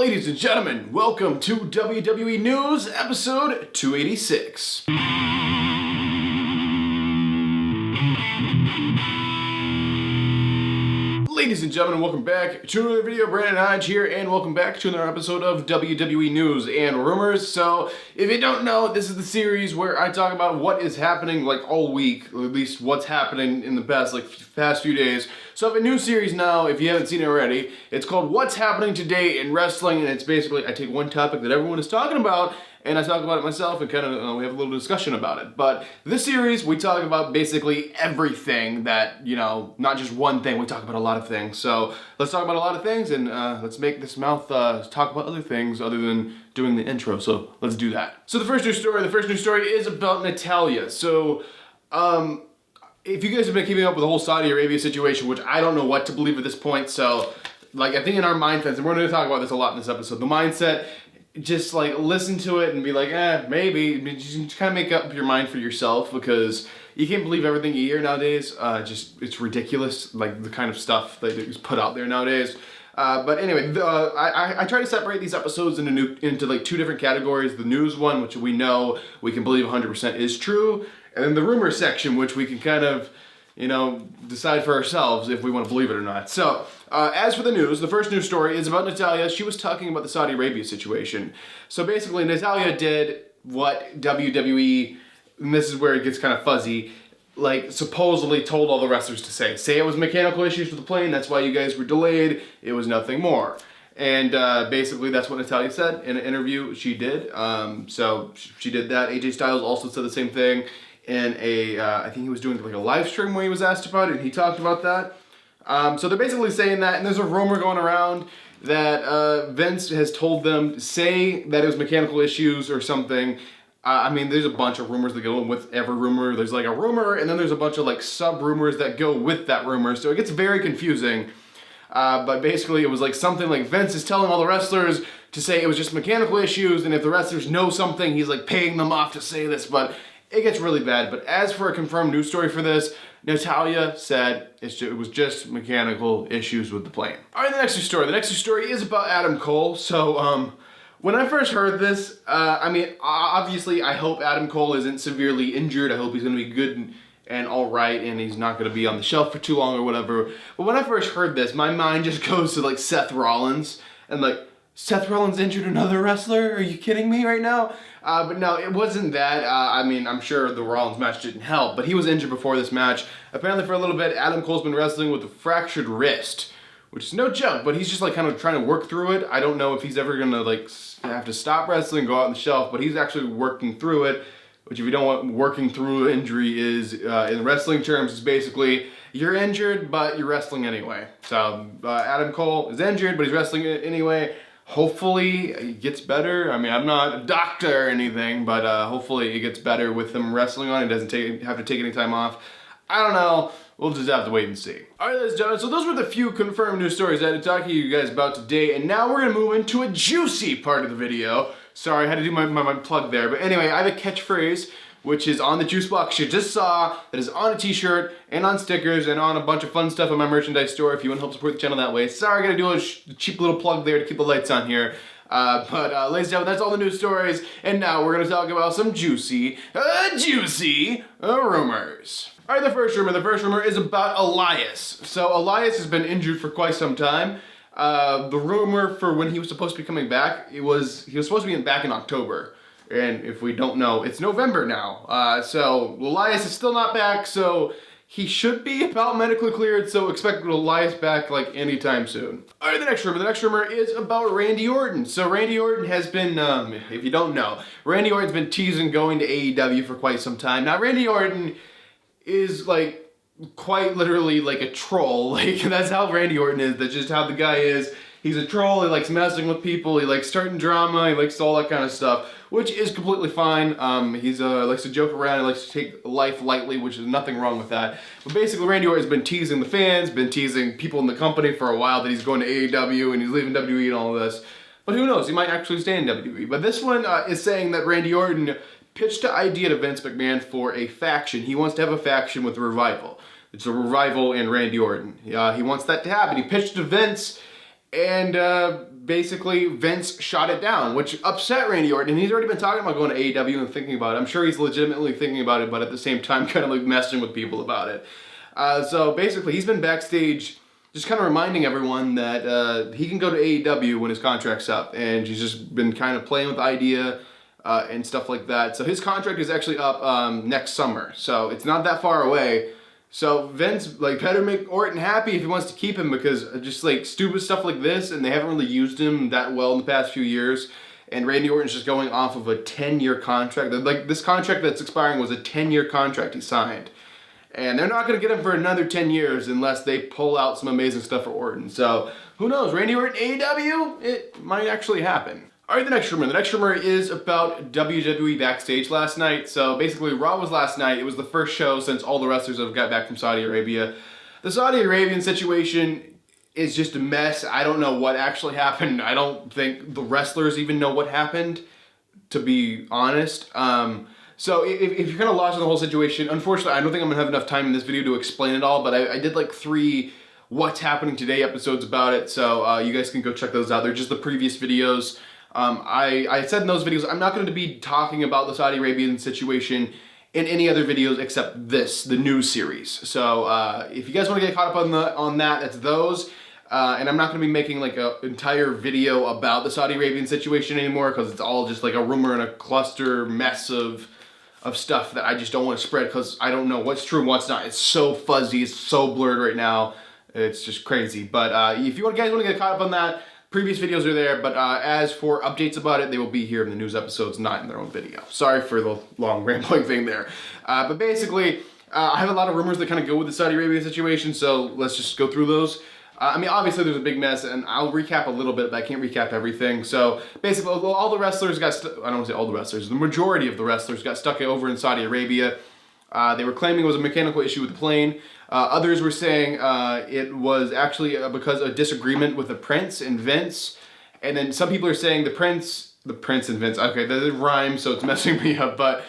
Ladies and gentlemen, welcome to WWE News, episode 286. Ladies and gentlemen, welcome back to another video. Brandon Hodge here, and welcome back to another episode of WWE News and Rumors. So, if you don't know, this is the series where I talk about what is happening like all week, or at least what's happening in the past few days. So I have a new series now, if you haven't seen it already. It's called What's Happening Today in Wrestling, and it's basically, I take one topic that everyone is talking about, and I talk about it myself, and kind of we have a little discussion about it. But this series, we talk about basically everything that, not just one thing, we talk about a lot of things. So let's talk about a lot of things, and let's make this mouth talk about other things other than doing the intro. So let's do that. So the first news story is about Natalya. So, if you guys have been keeping up with the whole Saudi Arabia situation, which I don't know what to believe at this point, so, I think in our mindsets, and we're going to talk about this a lot in this episode, the mindset, just, listen to it and be like, maybe, just kind of make up your mind for yourself, because you can't believe everything you hear nowadays. It's ridiculous, the kind of stuff that is put out there nowadays. But anyway, I try to separate these episodes into two different categories. The news one, which we know we can believe 100% is true, and then the rumor section, which we can kind of, decide for ourselves if we want to believe it or not. So, as for the news, the first news story is about Natalya. She was talking about the Saudi Arabia situation. So basically, Natalya did what WWE, and this is where it gets kind of fuzzy, supposedly told all the wrestlers to say. Say it was mechanical issues with the plane, that's why you guys were delayed, it was nothing more. And basically that's what Natalya said in an interview she did. So she did that. AJ Styles also said the same thing in I think he was doing a live stream where he was asked about it, and he talked about that. So they're basically saying that, and there's a rumor going around that Vince has told them to say that it was mechanical issues or something. There's a bunch of rumors that go in with every rumor. There's a rumor, and then there's a bunch of sub-rumors that go with that rumor, so it gets very confusing. But basically it was something like Vince is telling all the wrestlers to say it was just mechanical issues, and if the wrestlers know something, he's paying them off to say this, but it gets really bad. But as for a confirmed news story for this, Natalya said it was just mechanical issues with the plane. Alright, the next news story. The next news story is about Adam Cole. So, when I first heard this, obviously I hope Adam Cole isn't severely injured. I hope he's going to be good and alright, and he's not going to be on the shelf for too long or whatever. But when I first heard this, my mind just goes to Seth Rollins, and Seth Rollins injured another wrestler? Are you kidding me right now? But no, it wasn't that. I'm sure the Rollins match didn't help, but he was injured before this match. Apparently for a little bit, Adam Cole's been wrestling with a fractured wrist, which is no joke, but he's just kind of trying to work through it. I don't know if he's ever gonna have to stop wrestling, go out on the shelf, but he's actually working through it, which if you don't want working through injury is, in wrestling terms, is basically you're injured, but you're wrestling anyway. So Adam Cole is injured, but he's wrestling anyway. Hopefully it gets better. I'm not a doctor or anything, but hopefully it gets better with him wrestling on. He doesn't have to take any time off. I don't know. We'll just have to wait and see. Alright, ladies and gentlemen, so those were the few confirmed news stories I had to talk to you guys about today, and now we're going to move into a juicy part of the video. Sorry, I had to do my plug there, but anyway, I have a catchphrase, which is on the juice box you just saw, that is on a t-shirt, and on stickers, and on a bunch of fun stuff in my merchandise store if you want to help support the channel that way. Sorry, I gotta do a cheap little plug there to keep the lights on here. But ladies and gentlemen, that's all the news stories, and now we're gonna talk about some juicy rumors. Alright, the first rumor is about Elias. So Elias has been injured for quite some time. The rumor for when he was supposed to be coming back, he was supposed to be back in October. And if we don't know, it's November now. So Elias is still not back, so he should be about medically cleared, so expect Elias back anytime soon. Alright, the next rumor is about Randy Orton. So Randy Orton has been, if you don't know, Randy Orton's been teasing going to AEW for quite some time. Now Randy Orton is quite literally a troll. That's how Randy Orton is. That's just how the guy is. He's a troll. He likes messing with people. He likes starting drama. He likes all that kind of stuff, which is completely fine. He likes to joke around. He likes to take life lightly, which is nothing wrong with that. But basically, Randy Orton has been teasing the fans, been teasing people in the company for a while that he's going to AEW and he's leaving WWE and all of this. But who knows? He might actually stay in WWE. But this one is saying that Randy Orton pitched an idea to Vince McMahon for a faction. He wants to have a faction with Revival. It's a Revival and Randy Orton. He wants that to happen. He pitched to Vince, and basically Vince shot it down, which upset Randy Orton. And he's already been talking about going to AEW and thinking about it. I'm sure he's legitimately thinking about it, but at the same time kind of like messing with people about it. So basically he's been backstage just kind of reminding everyone that he can go to AEW when his contract's up. And he's just been kind of playing with the idea and stuff like that. So his contract is actually up next summer. So it's not that far away. So Vince, like, better make Orton happy if he wants to keep him, because just like stupid stuff like this, and they haven't really used him that well in the past few years. And Randy Orton's just going off of a 10-year contract. Like, this contract that's expiring was a 10-year contract he signed. And they're not going to get him for another 10 years unless they pull out some amazing stuff for Orton. So who knows? Randy Orton AEW? It might actually happen. Alright, the next rumor. The next rumor is about WWE Backstage last night. So basically, Raw was last night. It was the first show since all the wrestlers have got back from Saudi Arabia. The Saudi Arabian situation is just a mess. I don't know what actually happened. I don't think the wrestlers even know what happened, to be honest. So if you're kind of lost in the whole situation, unfortunately, I don't think I'm going to have enough time in this video to explain it all, but I did like 3 What's Happening Today episodes about it, so you guys can go check those out. They're just the previous videos. I said in those videos, I'm not going to be talking about the Saudi Arabian situation in any other videos except this, the news series. So if you guys want to get caught up on that, that's those. And I'm not going to be making like an entire video about the Saudi Arabian situation anymore, because it's all just like a rumor and a cluster mess of stuff that I just don't want to spread, because I don't know what's true and what's not. It's so fuzzy, it's so blurred right now. It's just crazy. But if you guys want to get caught up on that, previous videos are there, but as for updates about it, they will be here in the news episodes, not in their own video. Sorry for the long rambling thing there. But basically, I have a lot of rumors that kind of go with the Saudi Arabia situation, so let's just go through those. I mean, obviously there's a big mess, and I'll recap a little bit, but I can't recap everything. So basically, all the wrestlers got I don't want to say all the wrestlers, the majority of the wrestlers got stuck over in Saudi Arabia. They were claiming it was a mechanical issue with the plane. Others were saying it was actually because of disagreement with the Prince and Vince. And then some people are saying the Prince and Vince, okay, that rhymes, so it's messing me up. But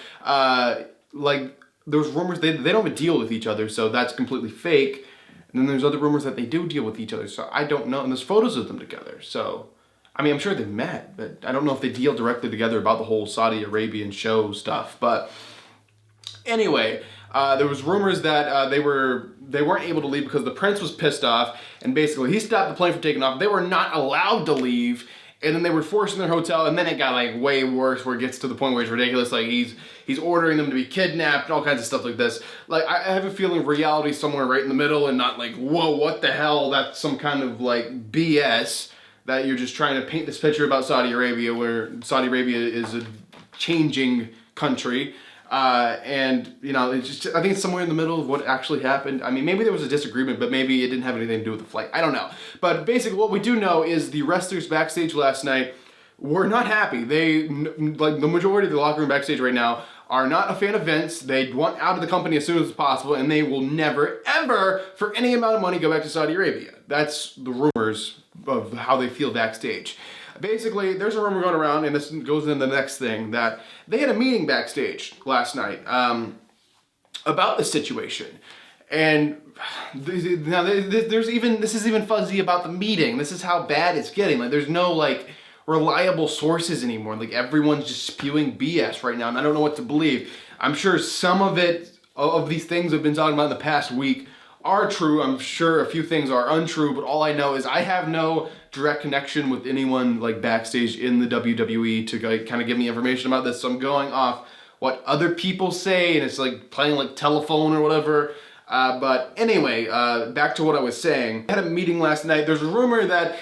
like, there's rumors they don't have a deal with each other, so that's completely fake. And then there's other rumors that they do deal with each other, so I don't know. And there's photos of them together, so I mean, I'm sure they've met, but I don't know if they deal directly together about the whole Saudi Arabian show stuff. But anyway, there was rumors that they weren't able to leave because the Prince was pissed off, and basically he stopped the plane from taking off. They were not allowed to leave, and then they were forced in their hotel, and then it got like way worse, where it gets to the point where it's ridiculous. Like he's ordering them to be kidnapped and all kinds of stuff like this. Like, I have a feeling reality's somewhere right in the middle, and not like, whoa, what the hell? That's some kind of like BS that you're just trying to paint this picture about Saudi Arabia, where Saudi Arabia is a changing country. And, you know, it's just, I think it's somewhere in the middle of what actually happened. I mean, maybe there was a disagreement, but maybe it didn't have anything to do with the flight. I don't know. But basically what we do know is the wrestlers backstage last night were not happy. They, like the majority of the locker room backstage right now, are not a fan of Vince. They want out of the company as soon as possible, and they will never, ever, for any amount of money, go back to Saudi Arabia. That's the rumors of how they feel backstage. Basically, there's a rumor going around, and this goes into the next thing, that they had a meeting backstage last night about the situation. And now this is even fuzzy about the meeting. This is how bad it's getting. Like, there's no like reliable sources anymore. Like, everyone's just spewing BS right now, and I don't know what to believe. I'm sure some of these things I've been talking about in the past week are true. I'm sure a few things are untrue, but all I know is I have no direct connection with anyone like backstage in the WWE to like, kind of give me information about this. So I'm going off what other people say, and it's like playing like telephone or whatever. But anyway, back to what I was saying. I had a meeting last night. There's a rumor that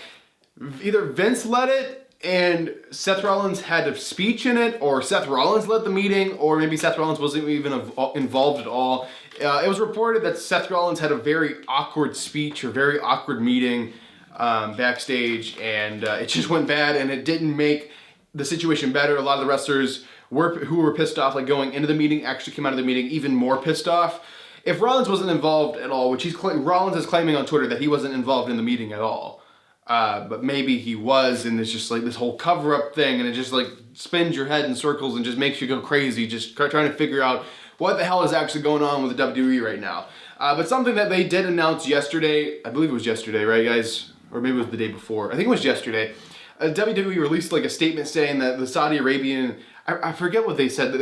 either Vince led it and Seth Rollins had a speech in it, or Seth Rollins led the meeting, or maybe Seth Rollins wasn't even involved at all. It was reported that Seth Rollins had a very awkward speech or very awkward meeting backstage, and it just went bad, and it didn't make the situation better. A lot of the wrestlers who were pissed off, like going into the meeting, actually came out of the meeting even more pissed off. If Rollins wasn't involved at all, which Rollins is claiming on Twitter that he wasn't involved in the meeting at all, but maybe he was, and it's just like this whole cover-up thing, and it just like spins your head in circles and just makes you go crazy, just trying to figure out what the hell is actually going on with the WWE right now. But something that they did announce yesterday, I believe it was yesterday, right guys? Or maybe it was the day before. I think it was yesterday. WWE released like a statement saying that the Saudi Arabian, I forget what they said.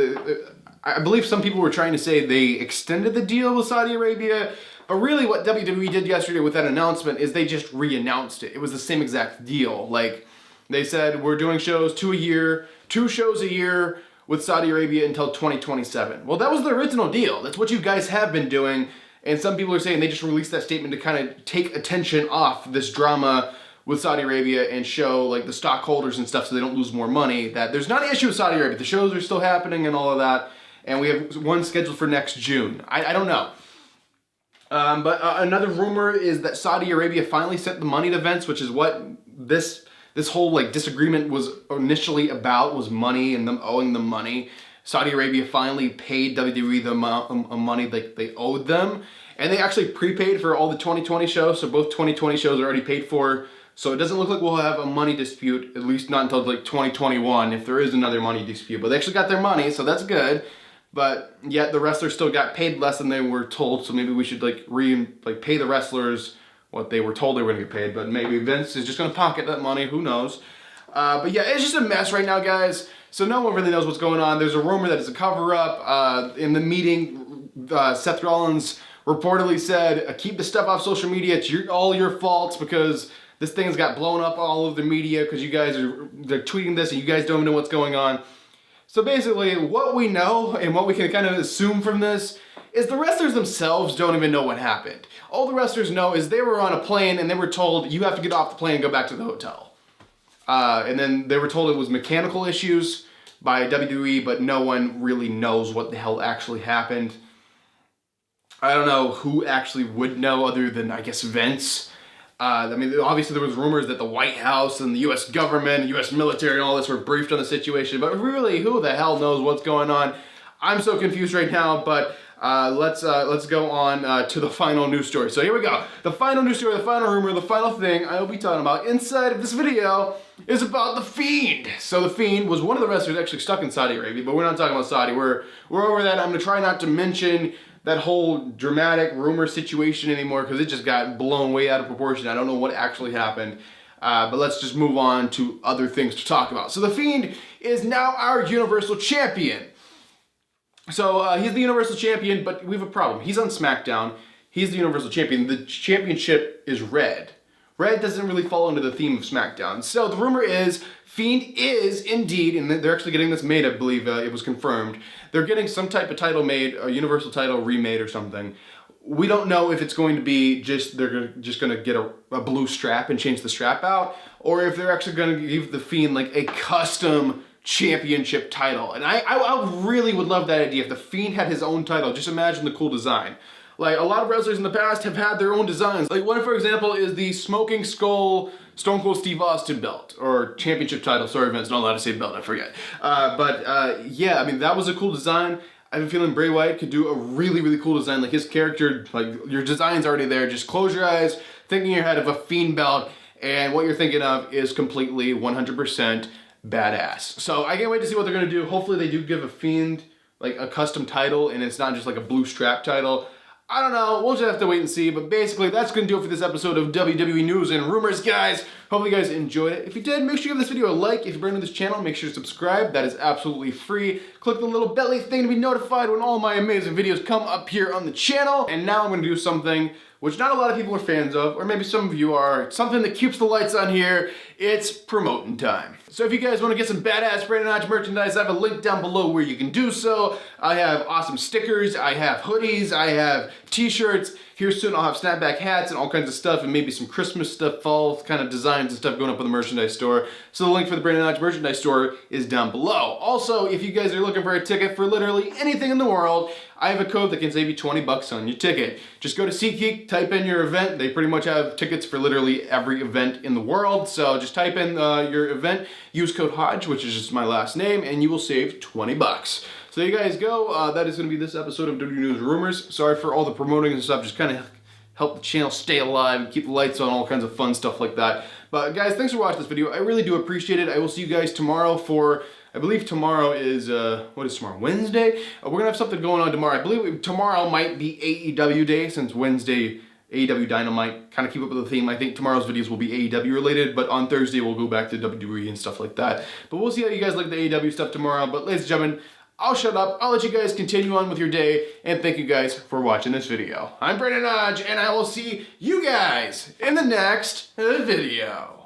I believe some people were trying to say they extended the deal with Saudi Arabia, but really what WWE did yesterday with that announcement is they just re-announced it. It was the same exact deal. Like, they said, we're doing shows 2 shows a year with Saudi Arabia until 2027. Well, that was the original deal. That's what you guys have been doing. And some people are saying they just released that statement to kind of take attention off this drama with Saudi Arabia and show like the stockholders and stuff so they don't lose more money that there's not an issue with Saudi Arabia. The shows are still happening and all of that. And we have one scheduled for next June. I don't know. But another rumor is that Saudi Arabia finally sent the money to Vince, which is what this whole like disagreement was initially about, was money and them owing them money. Saudi Arabia finally paid WWE the amount of money that they owed them. And they actually prepaid for all the 2020 shows. So both 2020 shows are already paid for. So it doesn't look like we'll have a money dispute, at least not until like 2021, if there is another money dispute. But they actually got their money, so that's good. But yet the wrestlers still got paid less than they were told, so maybe we should like pay the wrestlers what they were told they were going to get paid. But maybe Vince is just going to pocket that money, who knows. But yeah, it's just a mess right now, guys. So no one really knows what's going on. There's a rumor that it's a cover-up. In the meeting, Seth Rollins reportedly said, keep the stuff off social media. It's all your faults because this thing's got blown up all over the media because you guys they're tweeting this and you guys don't know what's going on. So basically, what we know and what we can kind of assume from this is the wrestlers themselves don't even know what happened. All the wrestlers know is they were on a plane and they were told, you have to get off the plane and go back to the hotel. And then they were told it was mechanical issues by WWE, but no one really knows what the hell actually happened. I don't know who actually would know other than, I guess, Vince. I mean, obviously there was rumors that the White House and the U.S. government, U.S. military and all this were briefed on the situation, but really, who the hell knows what's going on? I'm so confused right now, but let's go on to the final news story. So here we go. The final news story, the final rumor, the final thing I will be talking about inside of this video is about The Fiend. So The Fiend was one of the wrestlers actually stuck in Saudi Arabia, but we're not talking about Saudi. We're over that. I'm going to try not to mention that whole dramatic rumor situation anymore because it just got blown way out of proportion. I don't know what actually happened. But let's just move on to other things to talk about. So The Fiend is now our Universal Champion. So he's the Universal Champion, but we have a problem. He's on SmackDown. He's the Universal Champion. The championship is red. Red doesn't really fall into the theme of SmackDown. So the rumor is Fiend is indeed, and they're actually getting this made, I believe it was confirmed. They're getting some type of title made, a Universal title remade or something. We don't know if it's going to be they're just going to get a blue strap and change the strap out, or if they're actually going to give the Fiend like a custom championship title. And I really would love that idea if the Fiend had his own title. Just imagine the cool design. Like, a lot of wrestlers in the past have had their own designs. Like, one, for example, is the Smoking Skull Stone Cold Steve Austin belt, or championship title. Sorry, Vince, not allowed to say belt, I forget. Yeah, I mean, that was a cool design. I have a feeling Bray Wyatt could do a really, really cool design. Like, his character, like, your design's already there. Just close your eyes, think in your head of a Fiend belt, and what you're thinking of is completely 100% badass. So I can't wait to see what they're going to do. Hopefully they do give a Fiend, like, a custom title, and it's not just like a blue strap title. I don't know, we'll just have to wait and see, but basically that's going to do it for this episode of WWE News and Rumors, guys. Hope you guys enjoyed it. If you did, make sure you give this video a like. If you're brand new to this channel, make sure to subscribe. That is absolutely free. Click the little belly thing to be notified when all my amazing videos come up here on the channel. And now I'm going to do something which not a lot of people are fans of, or maybe some of you are. Something that keeps the lights on here. It's promoting time. So if you guys want to get some badass Brandon Hodge merchandise, I have a link down below where you can do so. I have awesome stickers, I have hoodies, I have t-shirts. Here soon I'll have snapback hats and all kinds of stuff, and maybe some Christmas stuff, fall kind of designs and stuff going up on the merchandise store. So the link for the Brandon Hodge merchandise store is down below. Also, if you guys are looking for a ticket for literally anything in the world, I have a code that can save you 20 bucks on your ticket. Just go to SeatGeek, type in your event. They pretty much have tickets for literally every event in the world. So just type in your event, use code Hodge, which is just my last name, and you will save 20 bucks. So there you guys go. That is going to be this episode of WWE News Rumors. Sorry for all the promoting and stuff. Just kind of help the channel stay alive, keep the lights on, all kinds of fun stuff like that. But guys, thanks for watching this video. I really do appreciate it. I will see you guys tomorrow for, I believe tomorrow is, what is tomorrow? Wednesday? We're going to have something going on tomorrow. I believe tomorrow might be AEW day since Wednesday AEW Dynamite, kind of keep up with the theme. I think tomorrow's videos will be AEW related, but on Thursday we'll go back to WWE and stuff like that. But we'll see how you guys like the AEW stuff tomorrow. But ladies and gentlemen, I'll shut up. I'll let you guys continue on with your day, and thank you guys for watching this video. I'm Brandon Hodge, and I will see you guys in the next video.